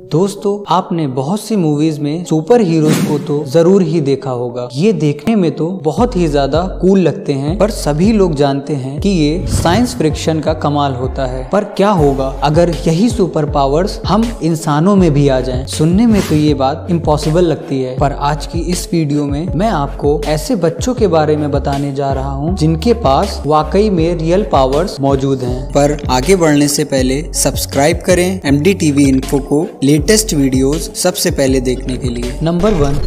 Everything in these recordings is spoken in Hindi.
दोस्तों, आपने बहुत सी मूवीज में सुपर हीरोज को तो जरूर ही देखा होगा। ये देखने में तो बहुत ही ज्यादा कूल लगते हैं, पर सभी लोग जानते हैं कि ये साइंस फिक्शन का कमाल होता है। पर क्या होगा अगर यही सुपर पावर्स हम इंसानों में भी आ जाएं? सुनने में तो ये बात इम्पॉसिबल लगती है, पर आज की इस वीडियो में मैं आपको ऐसे बच्चों के बारे में बताने जा रहा हूँ जिनके पास वाकई में रियल पावर्स मौजूद हैं। पर आगे बढ़ने से पहले सब्सक्राइब करें MDTV इन्फो को लेटेस्ट वीडियोस सबसे पहले देखने के लिए। नंबर 1,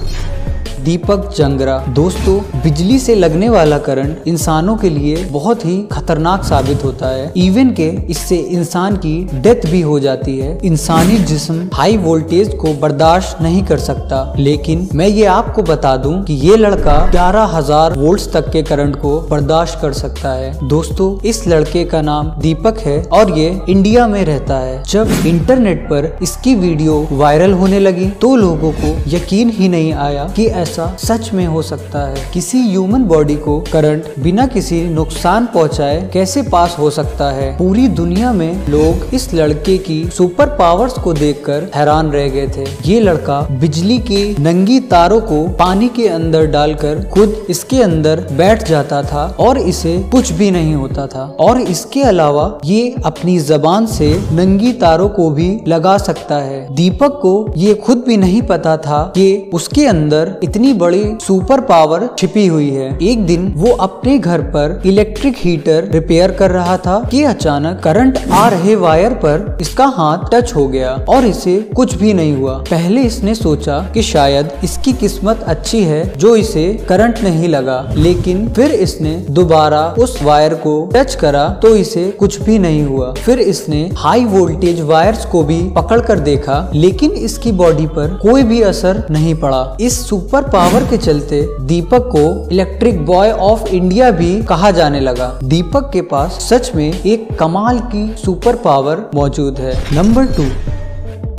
दीपक जंगरा। दोस्तों, बिजली से लगने वाला करंट इंसानों के लिए बहुत ही खतरनाक साबित होता है। इवन के इससे इंसान की डेथ भी हो जाती है। इंसानी जिस्म हाई वोल्टेज को बर्दाश्त नहीं कर सकता, लेकिन मैं ये आपको बता दूं कि ये लड़का 11,000 वोल्ट्स तक के करंट को बर्दाश्त कर सकता है। दोस्तों, इस लड़के का नाम दीपक है और ये इंडिया में रहता है। जब इंटरनेट पर इसकी वीडियो वायरल होने लगी तो लोगों को यकीन ही नहीं आया कि ऐसा सच में हो सकता है। किसी ह्यूमन बॉडी को करंट बिना किसी नुकसान पहुंचाए कैसे पास हो सकता है? पूरी दुनिया में लोग इस लड़के की सुपर पावर्स को देखकर हैरान रह गए थे। ये लड़का बिजली की नंगी तारों को पानी के अंदर डालकर खुद इसके अंदर बैठ जाता था और इसे कुछ भी नहीं होता था। और इसके अलावा ये अपनी जबान से नंगी तारों को भी लगा सकता है। दीपक को ये खुद भी नहीं पता था कि उसके अंदर इतनी बड़ी सुपर पावर छिपी हुई है। एक दिन वो अपने घर पर इलेक्ट्रिक हीटर रिपेयर कर रहा था कि अचानक करंट आ रहे वायर पर इसका हाथ टच हो गया और इसे कुछ भी नहीं हुआ। पहले इसने सोचा कि शायद इसकी किस्मत अच्छी है जो इसे करंट नहीं लगा, लेकिन फिर इसने दोबारा उस वायर को टच करा तो इसे कुछ भी नहीं हुआ। फिर इसने हाई वोल्टेज वायर्स को भी पकड़ कर देखा, लेकिन इसकी बॉडी पर कोई भी असर नहीं पड़ा। इस सुपर पावर के चलते दीपक को इलेक्ट्रिक बॉय ऑफ इंडिया भी कहा जाने लगा। दीपक के पास सच में एक कमाल की सुपर पावर मौजूद है। Number 2,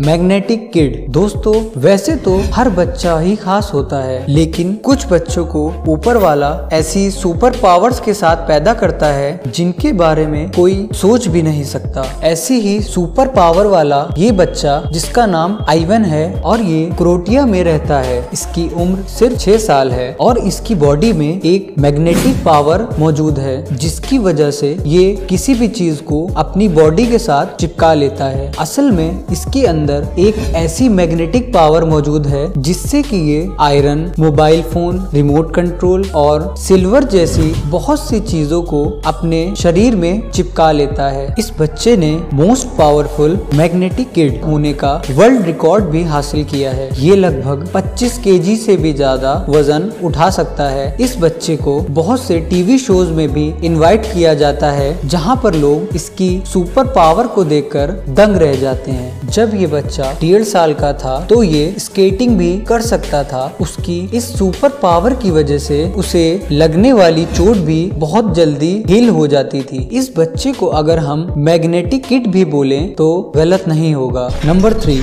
magnetic kid. दोस्तों, वैसे तो हर बच्चा ही खास होता है, लेकिन कुछ बच्चों को ऊपर वाला ऐसी सुपर पावर्स के साथ पैदा करता है जिनके बारे में कोई सोच भी नहीं सकता। ऐसी ही सुपर पावर वाला ये बच्चा जिसका नाम आइवन है और ये क्रोटिया में रहता है। इसकी उम्र सिर्फ 6 साल है और इसकी बॉडी में एक मैग्नेटिक पावर मौजूद है जिसकी वजह से ये किसी भी चीज को अपनी बॉडी के साथ चिपका लेता है। असल में इसके अंदर एक ऐसी मैग्नेटिक पावर मौजूद है जिससे कि ये iron, mobile phone, remote control और सिल्वर जैसी बहुत सी चीजों को अपने शरीर में चिपका लेता है। इस बच्चे ने मोस्ट पावरफुल मैग्नेटिक किड होने का वर्ल्ड रिकॉर्ड भी हासिल किया है। ये लगभग 25 kg से भी ज्यादा वजन उठा सकता है। इस बच्चे को बहुत से टीवी शोज में भी इनवाइट किया जाता है जहाँ पर लोग इसकी सुपर पावर को देखकर दंग रह जाते हैं। जब ये बच्चा 1.5 साल का था तो ये स्केटिंग भी कर सकता था। उसकी इस सुपर पावर की वजह से उसे लगने वाली चोट भी बहुत जल्दी हील हो जाती थी। इस बच्चे को अगर हम मैग्नेटिक किड भी बोलें तो गलत नहीं होगा। नंबर 3,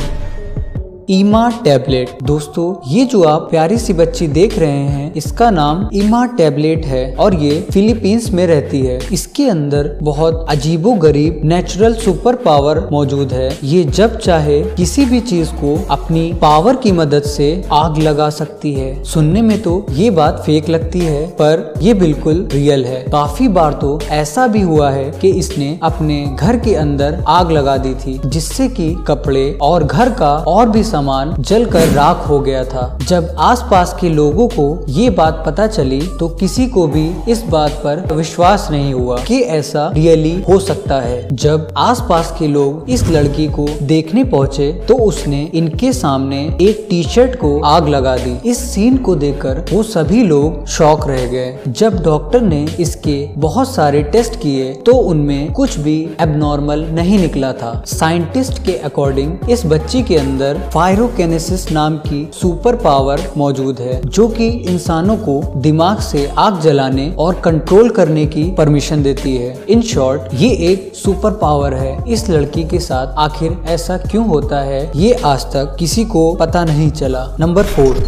ईमा टैबलेट। दोस्तों, ये जो आप प्यारी सी बच्ची देख रहे हैं इसका नाम ईमा टैबलेट है और ये फिलीपींस में रहती है। इसके अंदर बहुत अजीबो गरीब नेचुरल सुपर पावर मौजूद है। ये जब चाहे किसी भी चीज को अपनी पावर की मदद से आग लगा सकती है। सुनने में तो ये बात फेक लगती है, पर ये बिल्कुल रियल है। काफी बार तो ऐसा भी हुआ है कि इसने अपने घर के अंदर आग लगा दी थी जिससे कि कपड़े और घर का और भी सामान जलकर राख हो गया था। जब आसपास के लोगों को ये बात पता चली तो किसी को भी इस बात पर विश्वास नहीं हुआ कि ऐसा रियली हो सकता है। जब आसपास के लोग इस लड़की को देखने पहुंचे तो उसने इनके सामने एक टी-शर्ट को आग लगा दी। इस सीन को देखकर वो सभी लोग शॉक रह गए। जब डॉक्टर ने इसके बहुत सारे टेस्ट किए तो उनमें कुछ भी एबनॉर्मल नहीं निकला था। साइंटिस्ट के अकॉर्डिंग इस बच्ची के अंदर पायरोकिनेसिस नाम की सुपर पावर मौजूद है जो कि इंसानों को दिमाग से आग जलाने और कंट्रोल करने की परमिशन देती है। इन शॉर्ट, ये एक सुपर पावर है। इस लड़की के साथ आखिर ऐसा क्यों होता है ये आज तक किसी को पता नहीं चला। नंबर 4,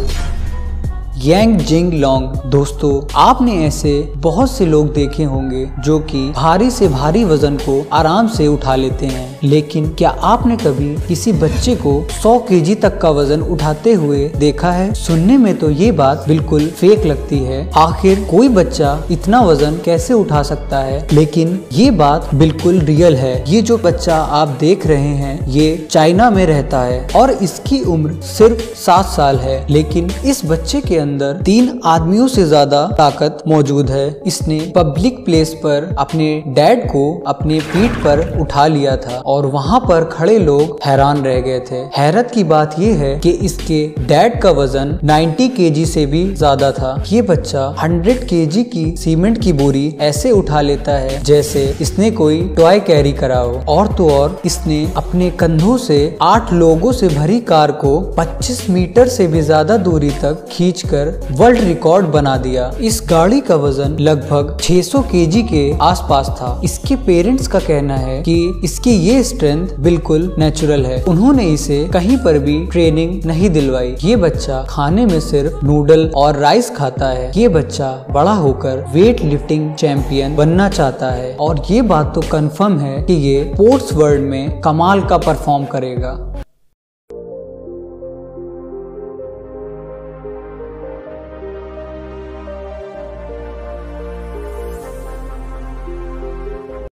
यांग जिंग लॉन्ग। दोस्तों, आपने ऐसे बहुत से लोग देखे होंगे जो कि भारी से भारी वजन को आराम से उठा लेते हैं, लेकिन क्या आपने कभी किसी बच्चे को 100 केजी तक का वजन उठाते हुए देखा है? सुनने में तो ये बात बिल्कुल फेक लगती है। आखिर कोई बच्चा इतना वजन कैसे उठा सकता है? लेकिन ये बात बिल्कुल रियल है। ये जो बच्चा आप देख रहे हैं ये चाइना में रहता है और इसकी उम्र सिर्फ 7 साल है, लेकिन इस बच्चे के अंदर 3 आदमियों से ज्यादा ताकत मौजूद है। इसने पब्लिक प्लेस पर अपने डैड को अपने पीठ पर उठा लिया था और वहाँ पर खड़े लोग हैरान रह गए थे। हैरत की बात यह है कि इसके डैड का वजन 90 केजी से भी ज्यादा था। ये बच्चा 100 केजी की सीमेंट की बोरी ऐसे उठा लेता है जैसे इसने कोई टॉय कैरी करा हो। और तो और इसने अपने कंधों से 8 लोगों से भरी कार को 25 मीटर से भी ज्यादा दूरी तक खींचकर वर्ल्ड रिकॉर्ड बना दिया। इस गाड़ी का वजन लगभग 600 केजी के आसपास था। इसके पेरेंट्स का कहना है कि इसकी ये स्ट्रेंथ बिल्कुल नेचुरल है। उन्होंने इसे कहीं पर भी ट्रेनिंग नहीं दिलवाई। ये बच्चा खाने में सिर्फ नूडल और राइस खाता है। ये बच्चा बड़ा होकर वेट लिफ्टिंग चैंपियन बनना चाहता है और ये बात तो कंफर्म है कि ये स्पोर्ट्स वर्ल्ड में कमाल का परफॉर्म करेगा।